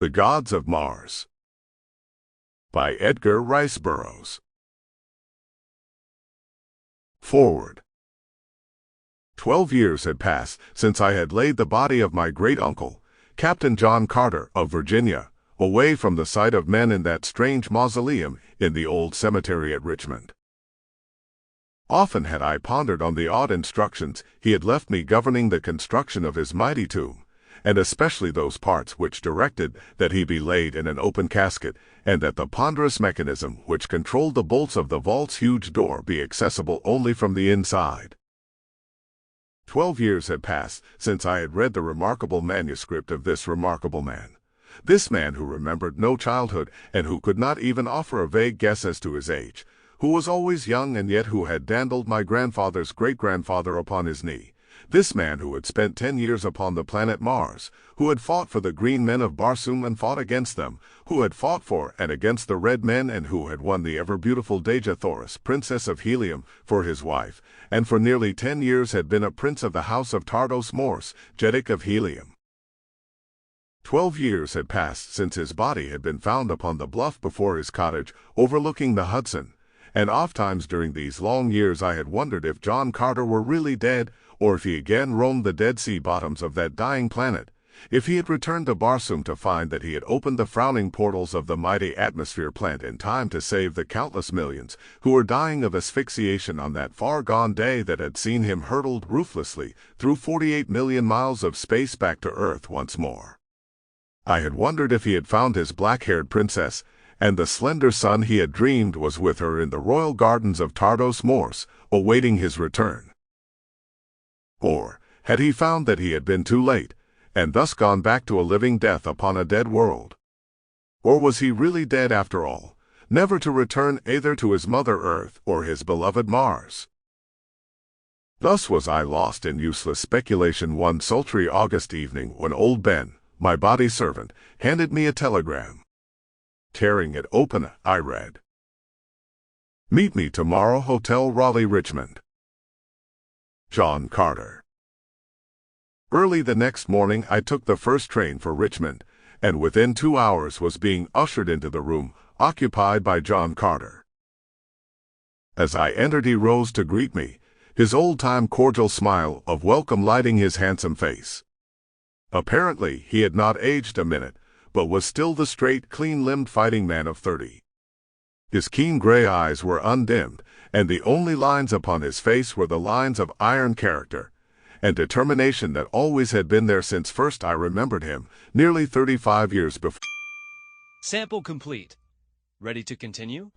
The Gods of Mars by Edgar Rice Burroughs. Forward. 12 years had passed since I had laid the body of my great-uncle, Captain John Carter of Virginia, away from the sight of men in that strange mausoleum in the old cemetery at Richmond. Often had I pondered on the odd instructions he had left me governing the construction of his mighty tomb, and especially those parts which directed that he be laid in an open casket, and that the ponderous mechanism which controlled the bolts of the vault's huge door be accessible only from the inside. 12 years had passed since I had read the remarkable manuscript of this remarkable man. This man who remembered no childhood, and who could not even offer a vague guess as to his age, who was always young and yet who had dandled my grandfather's great-grandfather upon his knee. This man who had spent 10 years upon the planet Mars, who had fought for the green men of Barsoom and fought against them, who had fought for and against the red men, and who had won the ever-beautiful Dejah Thoris, Princess of Helium, for his wife, and for nearly 10 years had been a prince of the house of Tardos Mors, Jeddak of Helium. 12 years had passed since his body had been found upon the bluff before his cottage, overlooking the Hudson, and ofttimes during these long years I had wondered if John Carter were really dead, or if he again roamed the Dead Sea bottoms of that dying planet, if he had returned to Barsoom to find that he had opened the frowning portals of the mighty atmosphere plant in time to save the countless millions who were dying of asphyxiation on that far-gone day that had seen him hurtled ruthlessly through 48 million miles of space back to Earth once more. I had wondered if he had found his black-haired princess, and the slender son he had dreamed was with her in the royal gardens of Tardos Mors, awaiting his return. Or had he found that he had been too late, and thus gone back to a living death upon a dead world? Or was he really dead after all, never to return either to his mother Earth or his beloved Mars? Thus was I lost in useless speculation one sultry August evening when old Ben, my body servant, handed me a telegram. Tearing it open, I read, "Meet me tomorrow, Hotel Raleigh, Richmond. John Carter." Early the next morning I took the first train for Richmond, and within 2 hours was being ushered into the room occupied by John Carter. As I entered he rose to greet me, his old-time cordial smile of welcome lighting his handsome face. Apparently he had not aged a minute, but was still the straight, clean-limbed fighting man of 30. His keen gray eyes were undimmed, and the only lines upon his face were the lines of iron character and determination that always had been there since first I remembered him, nearly 35 years before. Sample complete. Ready to continue?